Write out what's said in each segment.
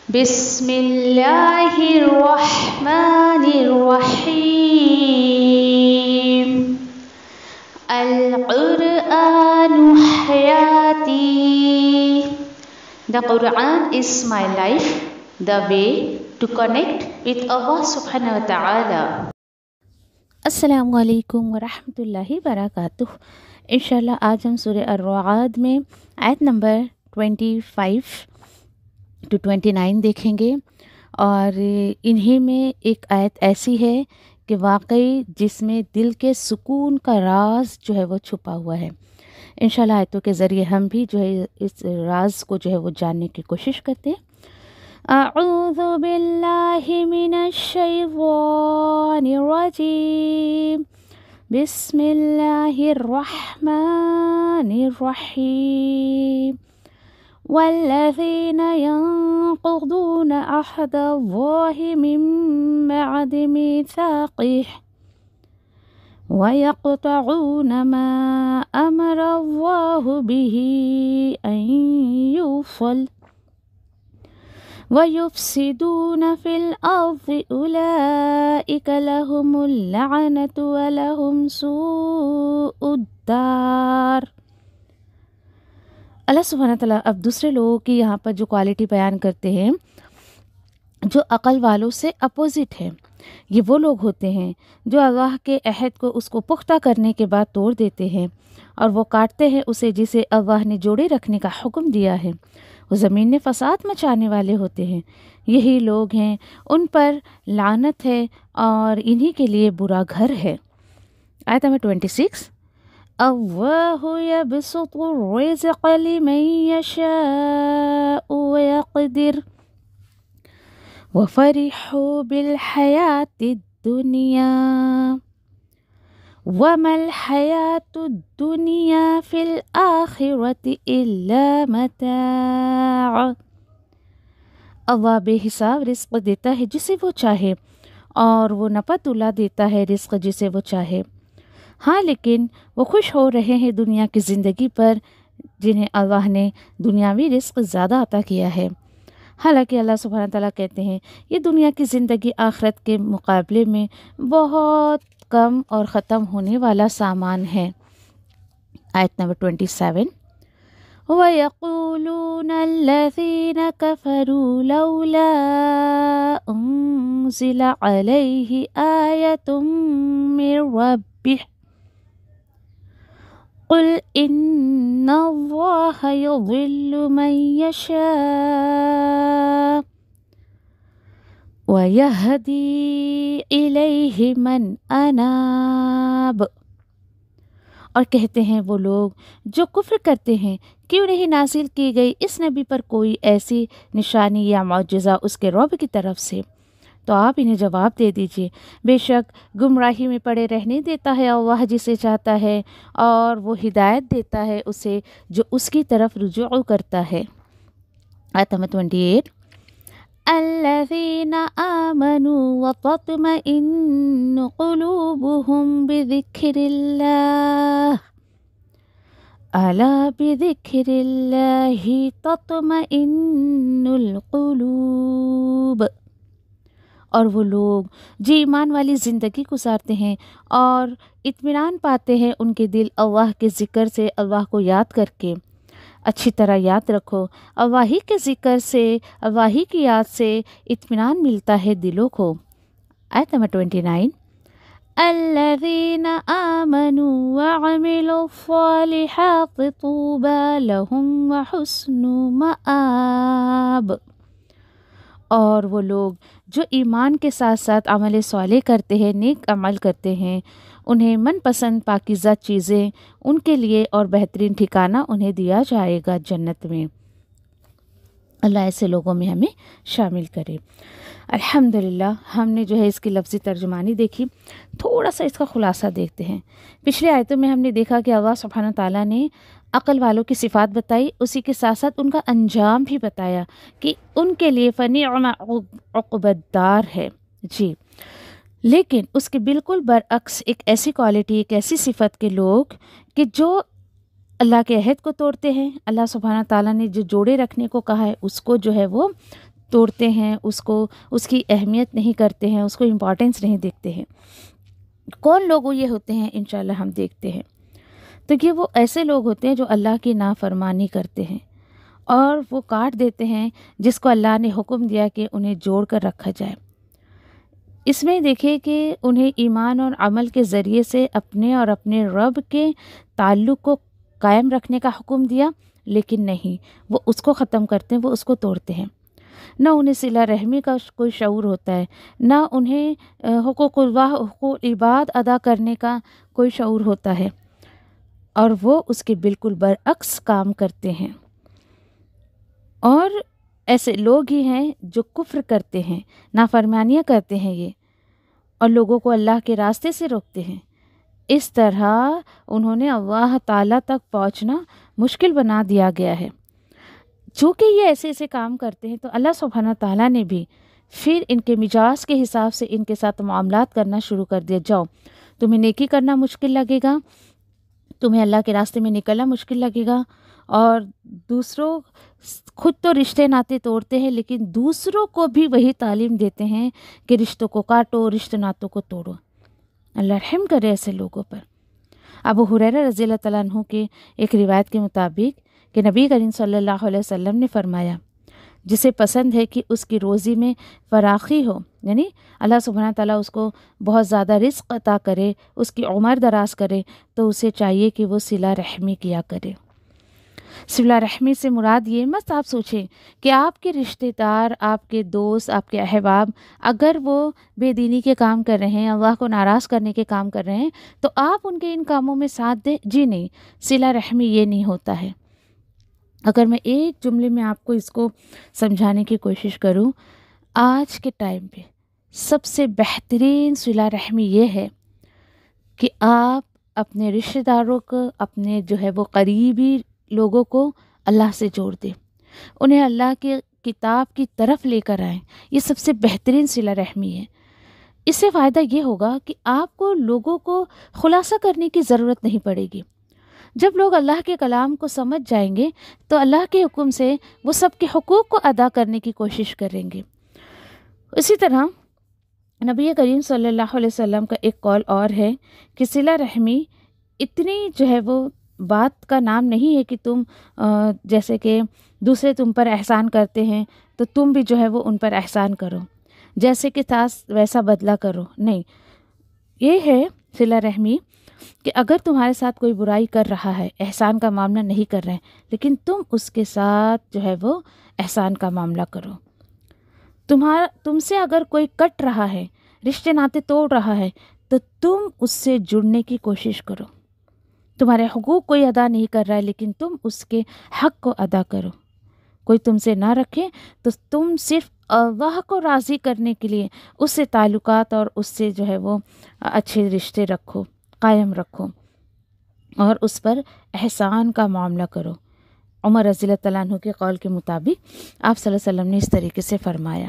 بسم اللہ الرحمن الرحیم القرآن حیاتی. The Quran is my life, the way to connect with Allah subhanahu wa ta'ala. السلام علیکم ورحمۃ اللہ وبرکاتہ. انشاءاللہ آج ہم سورہ الرعد میں آیت نمبر 25 to 29 دیکھیں گے، اور انہی میں ایک آیت ایسی ہے کہ واقعی جس میں دل کے سکون کا راز جو ہے وہ چھپا ہوا ہے. انشاءاللہ آیتوں کے ذریعے ہم بھی جو ہے اس راز کو جو ہے وہ جاننے کی کوشش کرتے ہیں. اعوذ باللہ من الشیطان الرجیم، بسم اللہ الرحمن الرحیم. والذین ينقضون عہد اللہ من بعد میثاقہ وَيَقْطَعُونَ مَا أَمَرَ اللَّهُ بِهِ أَن يُوصَلَ وَيُفْسِدُونَ فِي الْأَرْضِ أُولَئِكَ لَهُمُ اللَّعْنَةُ وَلَهُمْ سُوءُ الدَّارِ. اللہ سبحانہ تعالیٰ اب دوسرے لوگوں کی یہاں پر جو کوالٹی بیان کرتے ہیں جو عقل والوں سے اپوزٹ ہے. یہ وہ لوگ ہوتے ہیں جو اللہ کے عہد کو اس کو پختہ کرنے کے بعد توڑ دیتے ہیں اور وہ کاٹتے ہیں اسے جسے اللہ نے جوڑے رکھنے کا حکم دیا ہے. وہ زمین میں فساد مچانے والے ہوتے ہیں. یہی لوگ ہیں، ان پر لعنت ہے اور انہی کے لیے برا گھر ہے. آیت نمبر 26. اللہ یبسط الرزق لمن یشاء ویقدر وَفَرِحُوا بِالْحَيَاةِ الدُّنْيَا وَمَا الْحَيَاةُ الدُّنْيَا فِي الْآخِرَةِ إِلَّا مَتَاعٌ. اللہ بے حساب رزق دیتا ہے جسے وہ چاہے، اور وہ نپا تلا دیتا ہے رزق جسے وہ چاہے. ہاں، لیکن وہ خوش ہو رہے ہیں دنیا کی زندگی پر جنہیں اللہ نے دنیاوی رزق زیادہ عطا کیا ہے. حالانکہ اللہ سبحانہ تعالیٰ کہتے ہیں یہ دنیا کی زندگی آخرت کے مقابلے میں بہت کم اور ختم ہونے والا سامان ہے. آیت نمبر 27. وَيَقُولُونَ الَّذِينَ كَفَرُوا لَوْلَا أُنزِلَ عَلَيْهِ آيَةٌ مِّن رَّبِّهِ قُلْ إِنَّ اللَّهَ يُضِلُّ مَن يَشَاءُ وَيَهْدِي إِلَيْهِ مَنْ أَنَابَ. اور کہتے ہیں وہ لوگ جو کفر کرتے ہیں، کیوں نہیں نازل کی گئی اس نبی پر کوئی ایسی نشانی یا معجزہ اس کے رب کی طرف سے؟ تو آپ انہیں جواب دے دیجئے، بے شک گمراہی میں پڑے رہنے دیتا ہے اللہ جسے چاہتا ہے، اور وہ ہدایت دیتا ہے اسے جو اس کی طرف رجوع کرتا ہے. آیت نمبر 28. الذین آمنوا وتطمئن قلوبهم بذکر اللہ الا بذکر اللہ تطمئن القلوب. اور وہ لوگ جو ایمان والی زندگی گزارتے ہیں اور اطمینان پاتے ہیں ان کے دل اللہ کے ذکر سے، اللہ کو یاد کر کے. اچھی طرح یاد رکھو، اللہ ہی کے ذکر سے، اللہ ہی کی یاد سے اطمینان ملتا ہے دلوں کو. آیت نمبر 29. الذین آمنوا وعملوا الصالحات طوبى لهم وحسن مآب. اور وہ لوگ جو ایمان کے ساتھ ساتھ عمل صالح کرتے ہیں، نیک عمل کرتے ہیں، انہیں من پسند پاکیزہ چیزیں ان کے لیے اور بہترین ٹھکانہ انہیں دیا جائے گا جنت میں. اللہ ایسے لوگوں میں ہمیں شامل کرے. الحمدللہ ہم نے جو ہے اس کی لفظی ترجمانی دیکھی. تھوڑا سا اس کا خلاصہ دیکھتے ہیں. پچھلے آیتوں میں ہم نے دیکھا کہ اللہ سبحانہ تعالیٰ نے عقل والوں کی صفات بتائی، اسی کے ساتھ ساتھ ان کا انجام بھی بتایا کہ ان کے لیے فنعم عقبی الدار ہے. جی، لیکن اس کے بالکل برعکس ایک ایسی کوالٹی، ایک ایسی صفت کے لوگ کہ جو اللہ کے عہد کو توڑتے ہیں. اللہ سبحانہ تعالیٰ نے جو جوڑے رکھنے کو کہا ہے اس کو جو ہے وہ توڑتے ہیں، اس کی اہمیت نہیں کرتے ہیں، اس کو امپورٹنس نہیں دیکھتے ہیں۔ کون لوگ یہ ہوتے ہیں انشاءاللہ ہم دیکھتے ہیں۔ تو یہ وہ ایسے لوگ ہوتے ہیں جو اللہ کی نافرمانی کرتے ہیں اور وہ کاٹ دیتے ہیں جس کو اللہ نے حکم دیا کہ انہیں جوڑ کر رکھا جائے۔ اس میں دیکھیں کہ انہیں ایمان اور عمل کے ذریعے سے اپنے اور اپنے رب کے تعلق کو قائم رکھنے کا حکم دیا، لیکن نہیں، وہ اس کو ختم کرتے ہیں، وہ اس کو توڑتے ہیں۔ نہ انہیں صلہ رحمی کا کوئی شعور ہوتا ہے، نہ انہیں حقوق اللہ، حقوق عباد ادا کرنے کا کوئی شعور ہوتا ہے، اور وہ اس کے بالکل برعکس کام کرتے ہیں۔ اور ایسے لوگ ہی ہیں جو کفر کرتے ہیں، نافرمانیاں کرتے ہیں یہ، اور لوگوں کو اللہ کے راستے سے روکتے ہیں۔ اس طرح انہوں نے اللہ تعالیٰ تک پہنچنا مشکل بنا دیا گیا ہے۔ چونکہ یہ ایسے ایسے کام کرتے ہیں تو اللہ سبحانہ تعالیٰ نے بھی پھر ان کے مزاج کے حساب سے ان کے ساتھ معاملات کرنا شروع کر دیا۔ جاؤ، تمہیں نیکی کرنا مشکل لگے گا، تمہیں اللہ کے راستے میں نکلنا مشکل لگے گا، اور دوسروں خود تو رشتے ناطے توڑتے ہیں لیکن دوسروں کو بھی وہی تعلیم دیتے ہیں کہ رشتوں کو کاٹو، رشتے ناطوں کو توڑو۔ اللہ رحم کرے ایسے لوگوں پر۔ ابو ہریرہ رضی اللہ تعالیٰ عنہ کے ایک روایت کے مطابق کہ نبی کریم صلی اللہ علیہ وسلم نے فرمایا، جسے پسند ہے کہ اس کی روزی میں فراخی ہو، یعنی اللہ سبحانہ تعالیٰ اس کو بہت زیادہ رزق عطا کرے، اس کی عمر دراز کرے، تو اسے چاہیے کہ وہ صلہ رحمی کیا کرے۔ صلہ رحمی سے مراد یہ مت آپ سوچیں کہ آپ کے رشتہ دار، آپ کے دوست، آپ کے احباب اگر وہ بے دینی کے کام کر رہے ہیں، اللہ کو ناراض کرنے کے کام کر رہے ہیں تو آپ ان کے ان کاموں میں ساتھ دیں۔ جی نہیں، صلہ رحمی یہ نہیں ہوتا ہے۔ اگر میں ایک جملے میں آپ کو اس کو سمجھانے کی کوشش کروں، آج کے ٹائم پہ سب سے بہترین صلہ رحمی یہ ہے کہ آپ اپنے رشتہ داروں کو، اپنے جو ہے وہ قریبی لوگوں کو اللہ سے جوڑ دیں، انہیں اللہ کی کتاب کی طرف لے کر آئیں۔ یہ سب سے بہترین صلہ رحمی ہے۔ اس سے فائدہ یہ ہوگا کہ آپ کو لوگوں کو خلاصہ کرنے کی ضرورت نہیں پڑے گی۔ جب لوگ اللہ کے کلام کو سمجھ جائیں گے تو اللہ کے حکم سے وہ سب کے حقوق کو ادا کرنے کی کوشش کریں گے۔ اسی طرح نبی کریم صلی اللہ علیہ وسلم کا ایک قول اور ہے کہ صلہ رحمی اتنی جو ہے وہ بات کا نام نہیں ہے کہ تم جیسے کہ دوسرے تم پر احسان کرتے ہیں تو تم بھی جو ہے وہ ان پر احسان کرو، جیسے کہ تھا ویسا بدلہ کرو۔ نہیں، یہ ہے صلہ رحمی کہ اگر تمہارے ساتھ کوئی برائی کر رہا ہے، احسان کا معاملہ نہیں کر رہے ہیں، لیکن تم اس کے ساتھ جو ہے وہ احسان کا معاملہ کرو۔ تم سے اگر کوئی کٹ رہا ہے، رشتے ناطے توڑ رہا ہے، تو تم اس سے جڑنے کی کوشش کرو۔ تمہارے حقوق کوئی ادا نہیں کر رہا ہے لیکن تم اس کے حق کو ادا کرو۔ کوئی تم سے نہ رکھے تو تم صرف اللہ کو راضی کرنے کے لیے اس سے تعلقات اور اس سے جو ہے وہ اچھے رشتے رکھو، قائم رکھو، اور اس پر احسان کا معاملہ کرو۔ عمر رضی اللہ تعالیٰ عنہ کے قول کے مطابق آپ صلی اللہ علیہ وسلم نے اس طریقے سے فرمایا۔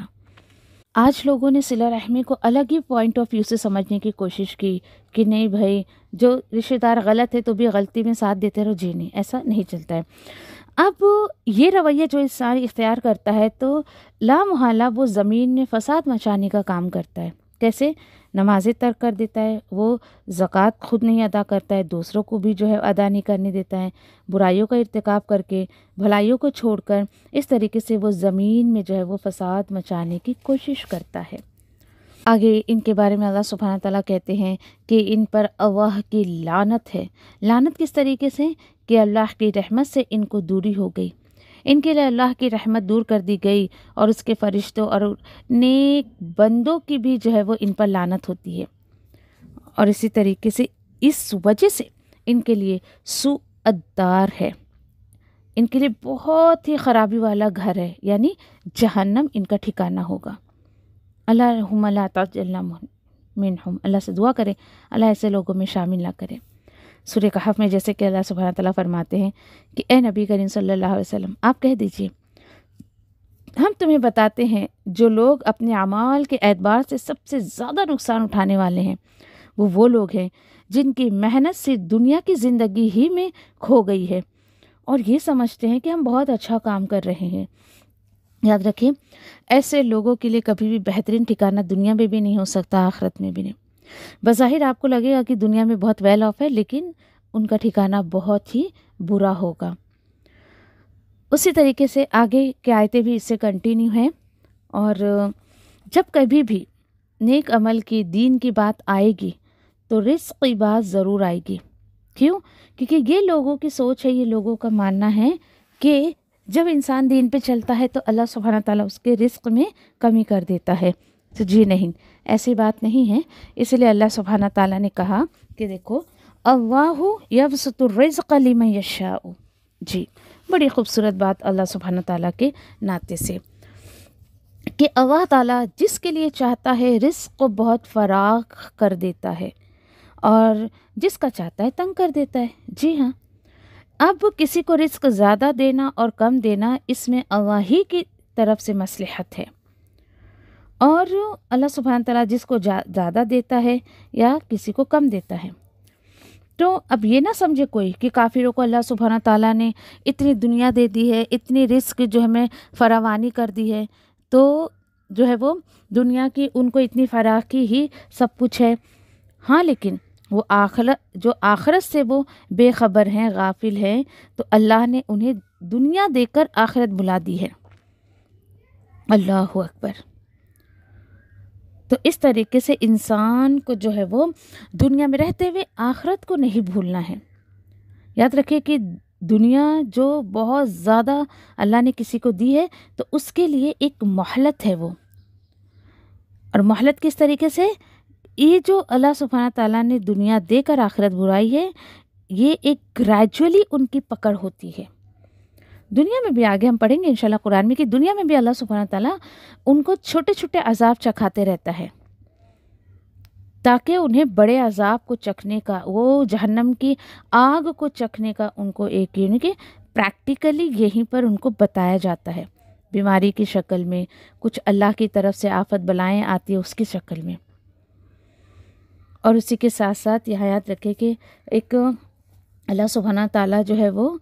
آج لوگوں نے صلہ رحمی کو الگ ہی پوائنٹ آف ویو سے سمجھنے کی کوشش کی کہ نہیں بھائی، جو رشتہ دار غلط ہے تو بھی غلطی میں ساتھ دیتے رہو۔ جی نہیں، ایسا نہیں چلتا ہے۔ اب یہ رویہ جو انسان اختیار کرتا ہے تو لا محالہ وہ زمین میں فساد مچانے کا کام کرتا ہے۔ کیسے؟ نمازیں ترک کر دیتا ہے، وہ زکوٰۃ خود نہیں ادا کرتا ہے، دوسروں کو بھی جو ہے ادا نہیں کرنے دیتا ہے، برائیوں کا ارتکاب کر کے بھلائیوں کو چھوڑ کر اس طریقے سے وہ زمین میں جو ہے وہ فساد مچانے کی کوشش کرتا ہے۔ آگے ان کے بارے میں اللہ سبحانہ تعالیٰ کہتے ہیں کہ ان پر اللہ کی لعنت ہے۔ لعنت کس طریقے سے؟ کہ اللہ کی رحمت سے ان کو دوری ہو گئی، ان کے لیے اللہ کی رحمت دور کر دی گئی، اور اس کے فرشتوں اور نیک بندوں کی بھی جو ہے وہ ان پر لعنت ہوتی ہے۔ اور اسی طریقے سے اس وجہ سے ان کے لیے سوء الدار ہے، ان کے لیے بہت ہی خرابی والا گھر ہے، یعنی جہنم ان کا ٹھکانہ ہوگا۔ اللہم لا تجعلنا منہم، اللہ سے دعا کرے اللہ ایسے لوگوں میں شامل نہ کرے۔ سورہ کہف میں جیسے کہ اللہ سبحانہ تعالیٰ فرماتے ہیں کہ اے نبی کریم صلی اللہ علیہ وسلم، آپ کہہ دیجئے ہم تمہیں بتاتے ہیں جو لوگ اپنے اعمال کے اعتبار سے سب سے زیادہ نقصان اٹھانے والے ہیں، وہ لوگ ہیں جن کی محنت سے دنیا کی زندگی ہی میں کھو گئی ہے اور یہ سمجھتے ہیں کہ ہم بہت اچھا کام کر رہے ہیں، یاد رکھیے ایسے لوگوں کے لیے کبھی بھی بہترین ٹھکانہ دنیا میں بھی نہیں ہو سکتا، آخرت میں بھی نہیں۔ بظاہر آپ کو لگے گا کہ دنیا میں بہت ویل آف ہے، لیکن ان کا ٹھکانہ بہت ہی برا ہوگا۔ اسی طریقے سے آگے کی آیتیں بھی اس سے کنٹینیو ہیں، اور جب کبھی بھی نیک عمل کی دین کی بات آئے گی تو رزق کی بات ضرور آئے گی۔ کیوں؟ کیونکہ یہ لوگوں کی سوچ ہے، یہ لوگوں کا ماننا ہے کہ جب انسان دین پہ چلتا ہے تو اللہ سبحانہ تعالیٰ اس کے رزق میں کمی کر دیتا ہے۔ تو جی نہیں، ایسی بات نہیں ہے۔ اس لیے اللہ سبحانہ تعالیٰ نے کہا کہ دیکھو اللہ یبسط الرزق لمن یشاء، جی بڑی خوبصورت بات اللہ سبحانہ تعالیٰ کے ناطے سے، کہ اللہ تعالیٰ جس کے لیے چاہتا ہے رزق کو بہت فراخ کر دیتا ہے، اور جس کا چاہتا ہے تنگ کر دیتا ہے۔ جی ہاں، اب کسی کو رزق زیادہ دینا اور کم دینا اس میں اللہ ہی کی طرف سے مصلحت ہے، اور اللہ سبحانہ تعالیٰ جس کو زیادہ دیتا ہے یا کسی کو کم دیتا ہے۔ تو اب یہ نہ سمجھے کوئی کہ کافروں کو اللہ سبحانہ تعالیٰ نے اتنی دنیا دے دی ہے، اتنی رزق جو ہمیں فراوانی کر دی ہے، تو جو ہے وہ دنیا کی ان کو اتنی فراخی ہی سب کچھ ہے۔ ہاں، لیکن وہ آخرت سے وہ بے خبر ہیں، غافل ہیں، تو اللہ نے انہیں دنیا دے کر آخرت بلا دی ہے۔ اللہ اکبر۔ تو اس طریقے سے انسان کو جو ہے وہ دنیا میں رہتے ہوئے آخرت کو نہیں بھولنا ہے۔ یاد رکھیے کہ دنیا جو بہت زیادہ اللہ نے کسی کو دی ہے تو اس کے لیے ایک مہلت ہے وہ، اور مہلت کس طریقے سے؟ یہ جو اللہ سبحانہ تعالیٰ نے دنیا دے کر آخرت بلائی ہے، یہ ایک گریجولی ان کی پکڑ ہوتی ہے۔ دنیا میں بھی آگے ہم پڑھیں گے انشاءاللہ قرآن میں کہ دنیا میں بھی اللہ سبحانہ تعالیٰ ان کو چھوٹے چھوٹے عذاب چکھاتے رہتا ہے، تاکہ انہیں بڑے عذاب کو چکھنے کا، وہ جہنم کی آگ کو چکھنے کا ان کو ایک یعنی کہ پریکٹیکلی یہیں پر ان کو بتایا جاتا ہے، بیماری کی شکل میں، کچھ اللہ کی طرف سے آفت بلائیں آتی ہے اس کی شکل میں۔ اور اسی کے ساتھ ساتھ یہ یاد رکھے کہ ایک اللہ سبحانہ تعالیٰ جو ہے وہ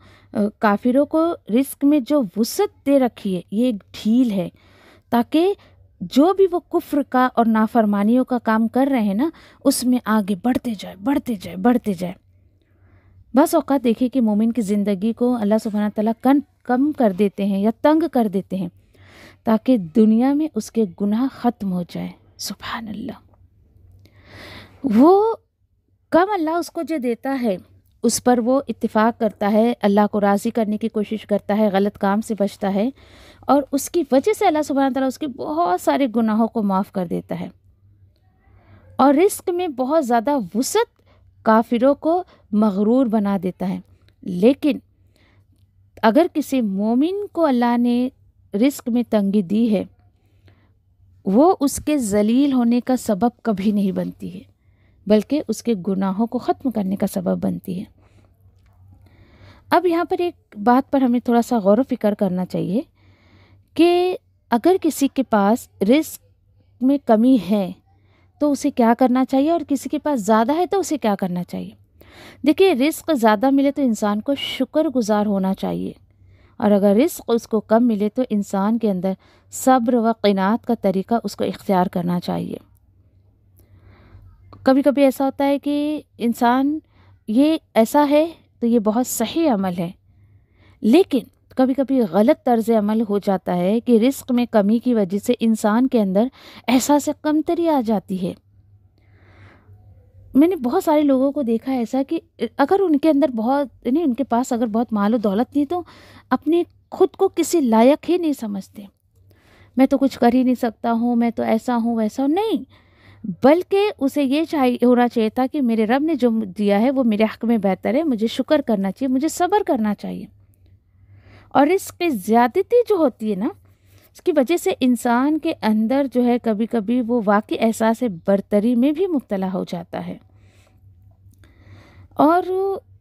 کافروں کو رزق میں جو وسعت دے رکھی ہے، یہ ایک ڈھیل ہے، تاکہ جو بھی وہ کفر کا اور نافرمانیوں کا کام کر رہے ہیں نا، اس میں آگے بڑھتے جائے۔ بس اوقات دیکھیں کہ مومن کی زندگی کو اللہ سبحانہ تعالیٰ کم کر دیتے ہیں یا تنگ کر دیتے ہیں، تاکہ دنیا میں اس کے گناہ ختم ہو جائے۔ سبحان اللہ۔ وہ کم اللہ اس کو جو دیتا ہے اس پر وہ اتفاق کرتا ہے، اللہ کو راضی کرنے کی کوشش کرتا ہے، غلط کام سے بچتا ہے، اور اس کی وجہ سے اللہ سبحانہ تعالیٰ اس کے بہت سارے گناہوں کو معاف کر دیتا ہے، اور رزق میں بہت زیادہ وسعت کافروں کو مغرور بنا دیتا ہے۔ لیکن اگر کسی مومن کو اللہ نے رزق میں تنگی دی ہے، وہ اس کے ذلیل ہونے کا سبب کبھی نہیں بنتی ہے، بلکہ اس کے گناہوں کو ختم کرنے کا سبب بنتی ہے۔ اب یہاں پر ایک بات پر ہمیں تھوڑا سا غور و فکر کرنا چاہیے کہ اگر کسی کے پاس رزق میں کمی ہے تو اسے کیا کرنا چاہیے، اور کسی کے پاس زیادہ ہے تو اسے کیا کرنا چاہیے۔ دیکھیے، رزق زیادہ ملے تو انسان کو شکر گزار ہونا چاہیے، اور اگر رزق اس کو کم ملے تو انسان کے اندر صبر و قناعت کا طریقہ اس کو اختیار کرنا چاہیے۔ کبھی کبھی ایسا ہوتا ہے کہ انسان یہ ایسا ہے تو یہ بہت صحیح عمل ہے، لیکن کبھی کبھی غلط طرز عمل ہو جاتا ہے کہ رزق میں کمی کی وجہ سے انسان کے اندر احساس کمتری آ جاتی ہے۔ میں نے بہت سارے لوگوں کو دیکھا ایسا کہ اگر ان کے اندر بہت یعنی ان کے پاس اگر بہت مال و دولت نہیں تو اپنے خود کو کسی لائق ہی نہیں سمجھتے، میں تو کچھ کر ہی نہیں سکتا ہوں، میں تو ایسا ہوں ویسا ہوں، نہیں، بلکہ اسے یہ ہونا چاہیے تھا کہ میرے رب نے جو دیا ہے وہ میرے حق میں بہتر ہے، مجھے شکر کرنا چاہیے، مجھے صبر کرنا چاہیے۔ اور اس کی زیادتی جو ہوتی ہے نا، اس کی وجہ سے انسان کے اندر جو ہے کبھی کبھی وہ واقعی احساس برتری میں بھی مبتلا ہو جاتا ہے، اور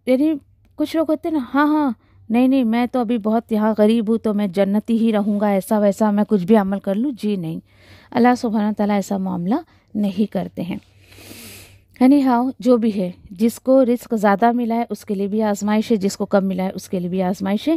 یعنی کچھ لوگ ہوتے ہیں نا، ہاں نہیں میں تو ابھی بہت یہاں غریب ہوں تو میں جنتی ہی رہوں گا، ایسا ویسا میں کچھ بھی عمل کر لوں۔ جی نہیں، اللہ سبحانہ تعالیٰ ایسا معاملہ نہیں کرتے ہیں۔ یعنی جو بھی ہے، جس کو رزق زیادہ ملا ہے اس کے لیے بھی آزمائش ہے، جس کو کم ملا ہے اس کے لیے بھی آزمائش ہے۔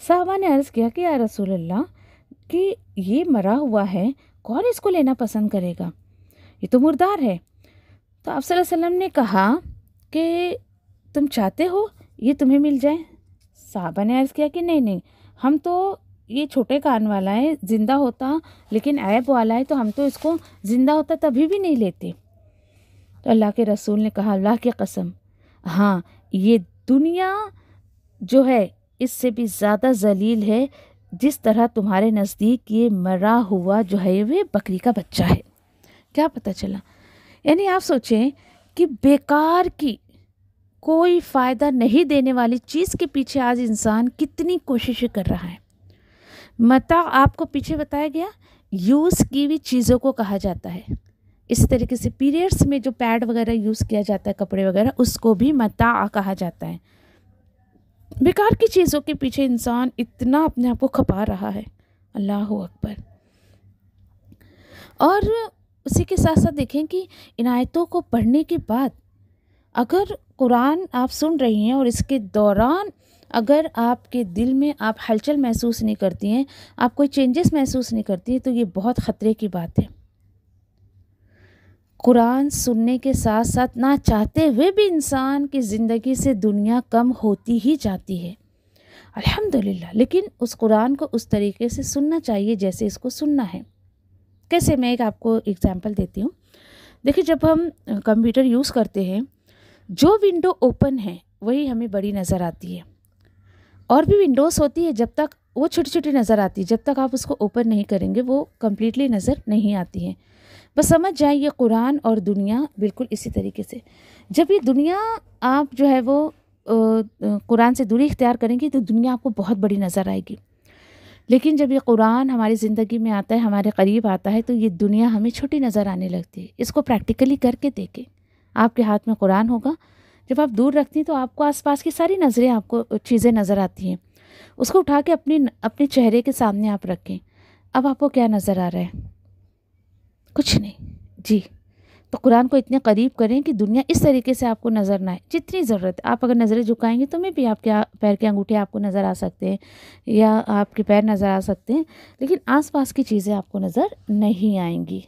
صحابہ نے عرض کیا کہ یا رسول اللہ کہ یہ مرا ہوا ہے، کون اس کو لینا پسند کرے گا، یہ تو مردار ہے۔ تو آپ صلی اللہ علیہ وسلم نے کہا کہ تم چاہتے ہو یہ تمہیں مل جائے؟ صحابہ نے عرض کیا کہ نہیں، ہم تو یہ چھوٹے کان والا ہے، زندہ ہوتا لیکن عیب والا ہے، تو ہم تو اس کو زندہ ہوتا تبھی بھی نہیں لیتے۔ تو اللہ کے رسول نے کہا اللہ کی قسم، ہاں یہ دنیا جو ہے اس سے بھی زیادہ ذلیل ہے، جس طرح تمہارے نزدیک یہ مرا ہوا جو ہے وہ بکری کا بچہ ہے۔ کیا پتہ چلا؟ یعنی آپ سوچیں کہ بیکار کی کوئی فائدہ نہیں دینے والی چیز کے پیچھے آج انسان کتنی کوششیں کر رہا ہے۔ متاع آپ کو پیچھے بتایا گیا، یوز کی ہوئی چیزوں کو کہا جاتا ہے۔ اس طریقے سے پیریڈس میں جو پیڈ وغیرہ یوز کیا جاتا ہے، کپڑے وغیرہ، اس کو بھی متاع کہا جاتا ہے۔ بیکار کی چیزوں کے پیچھے انسان اتنا اپنے آپ کو کھپا رہا ہے، اللہ اکبر۔ اور اسی کے ساتھ ساتھ دیکھیں کہ ان آیتوں کو پڑھنے کے بعد اگر قرآن آپ سن رہی ہیں اور اس کے دوران اگر آپ کے دل میں آپ ہلچل محسوس نہیں کرتی ہیں، آپ کوئی چینجز محسوس نہیں کرتی ہیں، تو یہ بہت خطرے کی بات ہے۔ قرآن سننے کے ساتھ ساتھ نہ چاہتے ہوئے بھی انسان کی زندگی سے دنیا کم ہوتی ہی جاتی ہے، الحمدللہ۔ لیکن اس قرآن کو اس طریقے سے سننا چاہیے جیسے اس کو سننا ہے۔ کیسے؟ میں ایک آپ کو اگزامپل دیتی ہوں۔ دیکھیں، جب ہم کمپیوٹر یوز کرتے ہیں، جو ونڈو اوپن ہے وہی ہمیں بڑی نظر آتی ہے، اور بھی ونڈوز ہوتی ہے جب تک وہ چھوٹی چھوٹی نظر آتی ہے، جب تک آپ اس کو اوپن نہیں کریں گے وہ کمپلیٹلی نظر نہیں آتی ہیں۔ بس سمجھ جائیں یہ قرآن اور دنیا بالکل اسی طریقے سے۔ جب یہ دنیا آپ جو ہے وہ قرآن سے دوری اختیار کریں گی تو دنیا آپ کو بہت بڑی نظر آئے گی، لیکن جب یہ قرآن ہماری زندگی میں آتا ہے، ہمارے قریب آتا ہے، تو یہ دنیا ہمیں چھوٹی نظر آنے لگتی ہے۔ اس کو پریکٹیکلی کر کے دیکھیں۔ آپ کے ہاتھ میں قرآن ہوگا، جب آپ دور رکھتی ہیں تو آپ کو آس پاس کی ساری نظریں، آپ کو چیزیں نظر آتی ہیں، اس کو اٹھا کے اپنے چہرے کے سامنے آپ رکھیں۔ اب آپ کو کیا نظر آ رہا ہے؟ کچھ نہیں جی۔ تو قرآن کو اتنے قریب کریں کہ دنیا اس طریقے سے آپ کو نظر نہ آئے، جتنی ضرورت ہے۔ آپ اگر نظریں جھکائیں گے تو میں بھی آپ کے پیر کے انگوٹھے آپ کو نظر آ سکتے ہیں، یا آپ کے پیر نظر آ سکتے ہیں، لیکن آس پاس کی چیزیں آپ کو نظر نہیں آئیں گی۔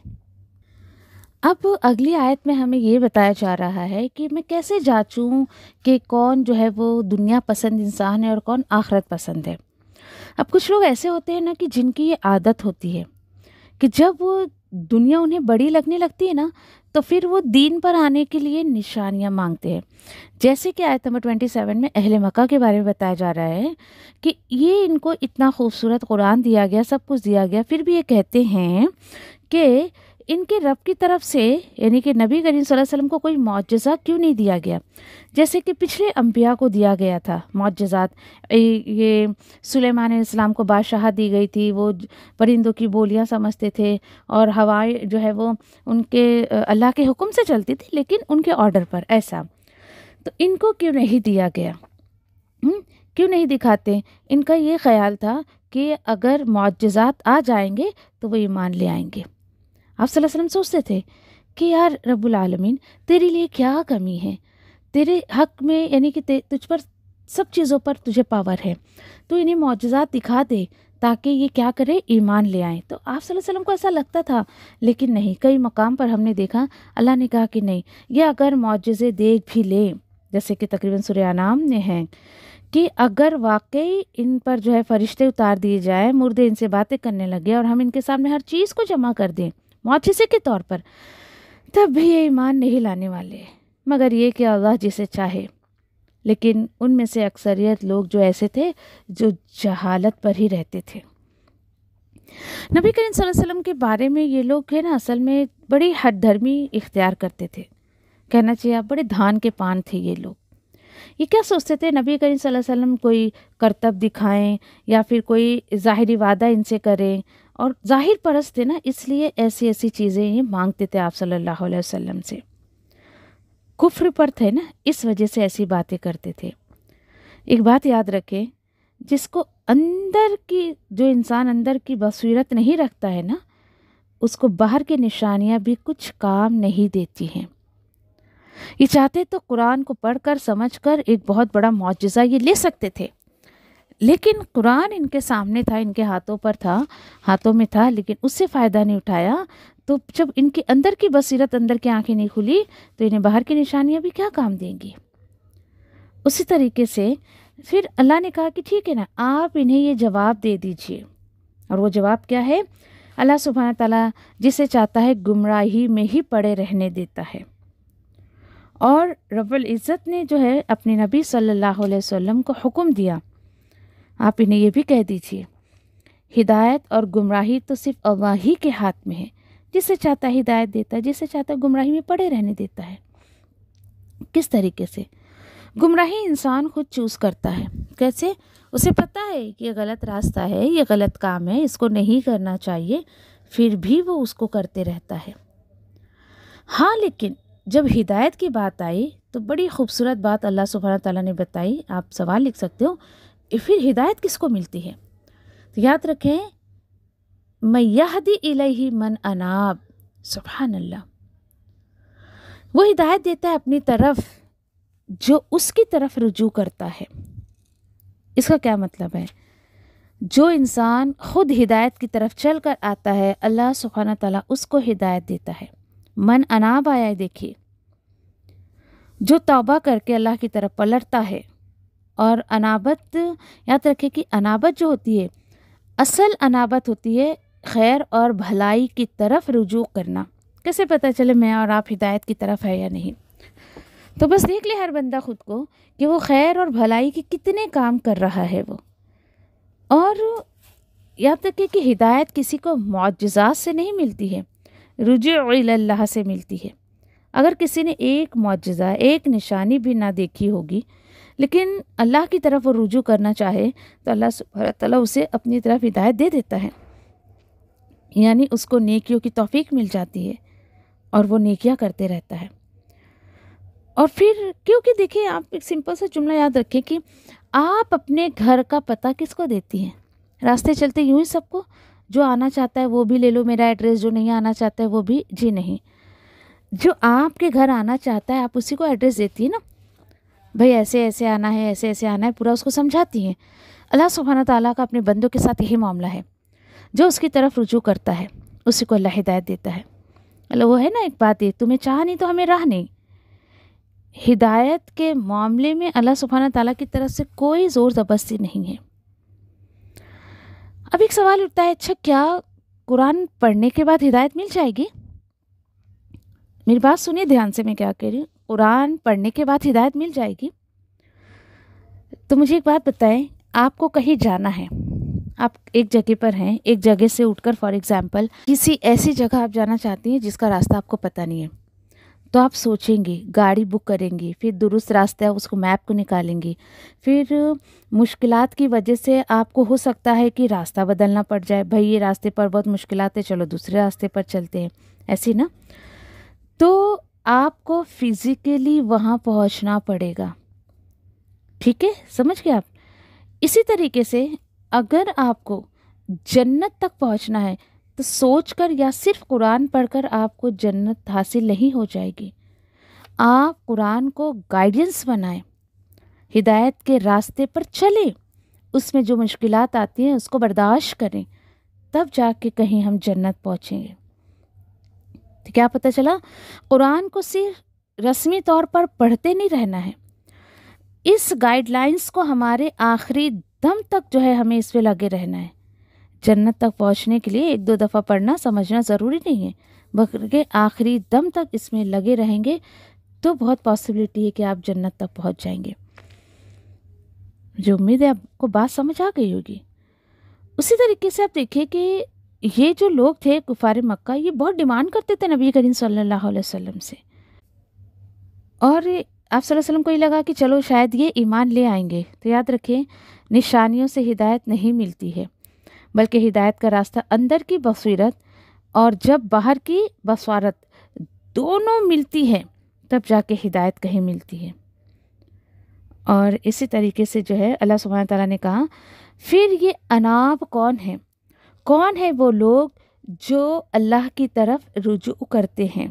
اب اگلی آیت میں ہمیں یہ بتایا جا رہا ہے کہ میں کیسے جانچوں کہ کون جو ہے وہ دنیا پسند انسان ہے اور کون آخرت پسند ہے۔ اب کچھ لوگ ایسے ہوتے ہیں نا کہ جن کی یہ عادت ہوتی ہے کہ جب وہ دنیا انہیں بڑی لگنے لگتی ہے نا، تو پھر وہ دین پر آنے کے لیے نشانیاں مانگتے ہیں۔ جیسے کہ آیت نمبر 27 میں اہل مکہ کے بارے میں بتایا جا رہا ہے کہ یہ ان کو اتنا خوبصورت قرآن دیا گیا، سب کچھ دیا گیا، پھر بھی یہ کہتے ہیں کہ ان کے رب کی طرف سے، یعنی کہ نبی کریم صلی اللہ علیہ وسلم کو کوئی معجزہ کیوں نہیں دیا گیا، جیسے کہ پچھلے انبیاء کو دیا گیا تھا معجزات۔ یہ سلیمان علیہ السلام کو بادشاہ دی گئی تھی، وہ پرندوں کی بولیاں سمجھتے تھے، اور ہوائیں جو ہے وہ ان کے اللہ کے حکم سے چلتی تھی، لیکن ان کے آرڈر پر ایسا۔ تو ان کو کیوں نہیں دیا گیا؟ کیوں نہیں دکھاتے؟ ان کا یہ خیال تھا کہ اگر معجزات آ جائیں گے تو وہ ایمان لے آئیں گے۔ آپ صلی اللہ علیہ وسلم سوچتے تھے کہ یار رب العالمین تیرے لیے کیا کمی ہے، تیرے حق میں، یعنی کہ تجھ پر سب چیزوں پر تجھے پاور ہے، تو انہیں معجزات دکھا دے تاکہ یہ کیا کرے، ایمان لے آئیں۔ تو آپ صلی اللہ علیہ وسلم کو ایسا لگتا تھا، لیکن نہیں، کئی مقام پر ہم نے دیکھا اللہ نے کہا کہ نہیں، یہ اگر معجزے دیکھ بھی لیں، جیسے کہ تقریباً سورہ انعام میں ہے کہ اگر واقعی ان پر جو ہے فرشتے اتار دیے جائیں، مردے ان سے باتیں کرنے لگے، اور ہم ان کے سامنے ہر چیز کو جمع کر دیں معجزے کے طور پر، تب بھی یہ ایمان نہیں لانے والے، مگر یہ کہ اللہ جسے چاہے۔ لیکن ان میں سے اکثریت لوگ جو ایسے تھے جو جہالت پر ہی رہتے تھے۔ نبی کریم صلی اللہ علیہ وسلم کے بارے میں یہ لوگ ہے نا، اصل میں بڑی ہٹ دھرمی اختیار کرتے تھے، کہنا چاہیے آپ بڑے دھان کے پان تھے یہ لوگ۔ یہ کیا سوچتے تھے، نبی کریم صلی اللہ علیہ وسلم کوئی کرتب دکھائیں یا پھر کوئی ظاہری وعدہ ان سے کریں، اور ظاہر پرست تھے نا، اس لیے ایسی ایسی چیزیں یہ مانگتے تھے آپ صلی اللہ علیہ وسلم سے۔ کفر پر تھے نا، اس وجہ سے ایسی باتیں کرتے تھے۔ ایک بات یاد رکھیں، جس کو اندر کی، جو انسان اندر کی بصیرت نہیں رکھتا ہے نا، اس کو باہر کی نشانیاں بھی کچھ کام نہیں دیتی ہیں۔ یہ چاہتے تو قرآن کو پڑھ کر سمجھ کر ایک بہت بڑا معجزہ یہ لے سکتے تھے، لیکن قرآن ان کے سامنے تھا، ان کے ہاتھوں میں تھا، لیکن اس سے فائدہ نہیں اٹھایا. تو جب ان کے اندر کی بصیرت، اندر کی آنکھیں نہیں کھلی تو انہیں باہر کی نشانیاں بھی کیا کام دیں گی. اسی طریقے سے پھر اللہ نے کہا کہ ٹھیک ہے نا، آپ انہیں یہ جواب دے دیجئے. اور وہ جواب کیا ہے؟ اللہ سبحانہ تعالیٰ جسے چاہتا ہے گمراہی میں ہی پڑے رہنے دیتا ہے. اور رب العزت نے جو ہے اپنے نبی صلی اللہ علیہ وسلم کو حکم دیا، آپ انہیں یہ بھی کہہ دیجئے ہدایت اور گمراہی تو صرف اللہ ہی کے ہاتھ میں ہے. جسے چاہتا ہے ہدایت دیتا ہے، جسے چاہتا ہے گمراہی میں پڑے رہنے دیتا ہے. کس طریقے سے؟ گمراہی انسان خود چوز کرتا ہے. کیسے؟ اسے پتہ ہے کہ یہ غلط راستہ ہے، یہ غلط کام ہے، اس کو نہیں کرنا چاہیے، پھر بھی وہ اس کو کرتے رہتا ہے. ہاں لیکن جب ہدایت کی بات آئی تو بڑی خوبصورت بات اللہ سبحانہ تعالیٰ نے بتائی. آپ سوال لکھ سکتے ہو، پھر ہدایت کس کو ملتی ہے؟ تو یاد رکھیں، من یہدی الیہ من اناب. سبحان اللہ. وہ ہدایت دیتا ہے اپنی طرف جو اس کی طرف رجوع کرتا ہے. اس کا کیا مطلب ہے؟ جو انسان خود ہدایت کی طرف چل کر آتا ہے، اللہ سبحانہ تعالیٰ اس کو ہدایت دیتا ہے. من اناب آیا ہے، دیکھیے، جو توبہ کر کے اللہ کی طرف پلٹتا ہے. اور انابت، یاد رکھے کہ انابت جو ہوتی ہے، اصل انابت ہوتی ہے خیر اور بھلائی کی طرف رجوع کرنا. کیسے پتہ چلے میں اور آپ ہدایت کی طرف ہے یا نہیں؟ تو بس دیکھ لے ہر بندہ خود کو کہ وہ خیر اور بھلائی کے کتنے کام کر رہا ہے وہ. اور یاد رکھے کہ ہدایت کسی کو معجزات سے نہیں ملتی ہے، رجوع الی اللہ سے ملتی ہے. اگر کسی نے ایک معجزہ، ایک نشانی بھی نہ دیکھی ہوگی، لیکن اللہ کی طرف وہ رجوع کرنا چاہے تو اللہ سبحانہ تعالیٰ اسے اپنی طرف ہدایت دے دیتا ہے. یعنی اس کو نیکیوں کی توفیق مل جاتی ہے اور وہ نیکیاں کرتے رہتا ہے. اور پھر کیونکہ دیکھیں، آپ ایک سمپل سا جملہ یاد رکھیں کہ آپ اپنے گھر کا پتہ کس کو دیتی ہیں؟ راستے چلتے یوں ہی سب کو، جو آنا چاہتا ہے وہ بھی لے لو میرا ایڈریس، جو نہیں آنا چاہتا ہے وہ بھی. جی نہیں، جو آپ کے گھر آنا چاہتا ہے آپ اسی کو ایڈریس دیتی ہے نا. بھئی ایسے ایسے آنا ہے، ایسے ایسے آنا ہے، پورا اس کو سمجھاتی ہیں. اللہ سبحانہ تعالیٰ کا اپنے بندوں کے ساتھ یہی معاملہ ہے. جو اس کی طرف رجوع کرتا ہے اسی کو اللہ ہدایت دیتا ہے. اللہ وہ ہے نا ایک بات ہے، تمہیں چاہ نہیں تو ہمیں راہ نہیں. ہدایت کے معاملے میں اللہ سبحانہ تعالیٰ کی طرف سے کوئی زور زبردستی نہیں ہے. اب ایک سوال اٹھتا ہے، اچھا کیا قرآن پڑھنے کے بعد ہدایت مل جائے گی؟ میری بات سنیے دھیان سے، میں کیا کہہ رہی ہوں. قرآن پڑھنے کے بعد ہدایت مل جائے گی؟ تو مجھے ایک بات بتائیں، آپ کو کہیں جانا ہے، آپ ایک جگہ پر ہیں، ایک جگہ سے اٹھ کر فار ایگزامپل کسی ایسی جگہ آپ جانا چاہتی ہیں جس کا راستہ آپ کو پتہ نہیں ہے. تو آپ سوچیں گی، گاڑی بک کریں گی، پھر درست راستہ ہے اس کو میپ کو نکالیں گی. پھر مشکلات کی وجہ سے آپ کو ہو سکتا ہے کہ راستہ بدلنا پڑ جائے. بھئی یہ راستے پر بہت مشکلات ہے، چلو دوسرے راستے پر چلتے ہیں، ایسی نا. تو آپ کو فزیکلی وہاں پہنچنا پڑے گا. ٹھیک ہے، سمجھ گئے آپ؟ اسی طریقے سے اگر آپ کو جنت تک پہنچنا ہے تو سوچ کر یا صرف قرآن پڑھ کر آپ کو جنت حاصل نہیں ہو جائے گی. آپ قرآن کو گائیڈنس بنائیں، ہدایت کے راستے پر چلیں، اس میں جو مشکلات آتی ہیں اس کو برداشت کریں، تب جا کے کہیں ہم جنت پہنچیں گے. تو کیا پتہ چلا؟ قرآن کو صرف رسمی طور پر پڑھتے نہیں رہنا ہے، اس گائیڈ لائنس کو ہمارے آخری دم تک جو ہے ہمیں اس پہ لگے رہنا ہے. جنت تک پہنچنے کے لیے ایک دو دفعہ پڑھنا سمجھنا ضروری نہیں ہے، بلکہ آخری دم تک اس میں لگے رہیں گے تو بہت پاسبلٹی ہے کہ آپ جنت تک پہنچ جائیں گے. جو امید ہے آپ کو بات سمجھ آ گئی ہوگی. اسی طریقے سے آپ دیکھیں کہ یہ جو لوگ تھے کفار مکہ، یہ بہت ڈیمانڈ کرتے تھے نبی کریم صلی اللہ علیہ وسلم سے. اور آپ صلی اللہ علیہ وسلم کو یہ لگا کہ چلو شاید یہ ایمان لے آئیں گے. تو یاد رکھیں، نشانیوں سے ہدایت نہیں ملتی ہے، بلکہ ہدایت کا راستہ اندر کی بصیرت اور جب باہر کی بصارت دونوں ملتی ہے تب جا کے ہدایت کہیں ملتی ہے. اور اسی طریقے سے جو ہے اللہ سبحانہ تعالیٰ نے کہا پھر یہ اناب کون ہے؟ کون ہے وہ لوگ جو اللہ کی طرف رجوع کرتے ہیں؟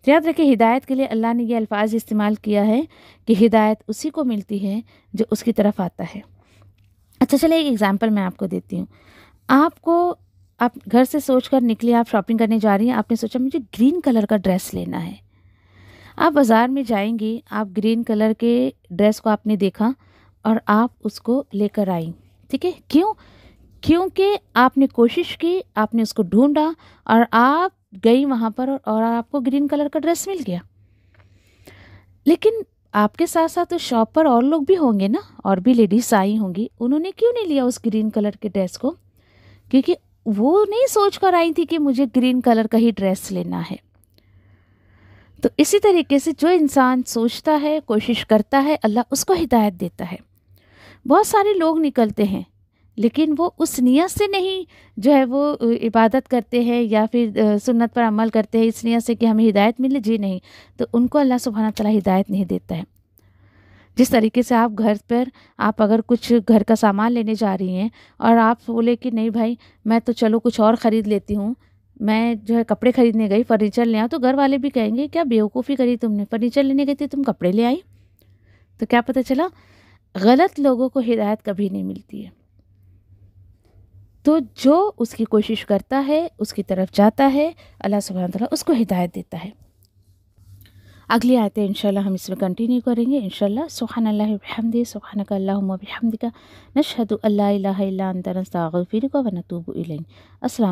یاد رکھیں، ہدایت کے لیے اللہ نے یہ الفاظ استعمال کیا ہے کہ ہدایت اسی کو ملتی ہے جو اس کی طرف آتا ہے. اچھا چلے ایک ایگزامپل میں آپ کو دیتی ہوں. آپ گھر سے سوچ کر نکلی، آپ شاپنگ کرنے جا رہی ہیں، آپ نے سوچا مجھے گرین کلر کا ڈریس لینا ہے. آپ بازار میں جائیں گی، آپ گرین کلر کے ڈریس کو آپ نے دیکھا اور آپ اس کو لے کر آئیں. ٹھیک ہے، کیونکہ آپ نے کوشش کی، آپ نے اس کو ڈھونڈا اور آپ گئی وہاں پر اور آپ کو گرین کلر کا ڈریس مل گیا. لیکن آپ کے ساتھ ساتھ اس شاپ پر اور لوگ بھی ہوں گے نا، اور بھی لیڈیز آئی ہوں گی. انہوں نے کیوں نہیں لیا اس گرین کلر کے ڈریس کو؟ کیونکہ وہ نہیں سوچ کر آئی تھی کہ مجھے گرین کلر کا ہی ڈریس لینا ہے. تو اسی طریقے سے جو انسان سوچتا ہے، کوشش کرتا ہے، اللہ اس کو ہدایت دیتا ہے. بہت سارے لوگ نکلتے ہیں لیکن وہ اس نیت سے نہیں جو ہے وہ عبادت کرتے ہیں یا پھر سنت پر عمل کرتے ہیں اس نیت سے کہ ہمیں ہدایت ملے، جی نہیں، تو ان کو اللہ سبحانہ تعالیٰ ہدایت نہیں دیتا ہے. جس طریقے سے آپ گھر پر آپ اگر کچھ گھر کا سامان لینے جا رہی ہیں اور آپ بولے کہ نہیں بھائی میں تو چلو کچھ اور خرید لیتی ہوں، میں جو ہے کپڑے خریدنے گئی، فرنیچر لے آؤں، تو گھر والے بھی کہیں گے کیا بیوقوفی کری تم نے، فرنیچر لینے گئی تھی تم کپڑے لے آئی. تو کیا پتہ چلا غلط لوگوں کو ہدایت کبھی نہیں ملتی ہے. تو جو اس کی کوشش کرتا ہے، اس کی طرف جاتا ہے، اللہ سبحانہ تعالیٰ اس کو ہدایت دیتا ہے. اگلی آیتیں انشاءاللہ ہم اس میں کنٹینیو کریں گے انشاءاللہ. سبحان اللہ وبحمدہ، سبحانک اللہم وبحمدک، نشہد ان لا الہ الا انت، نستغفرک ونتوب الیک. السلام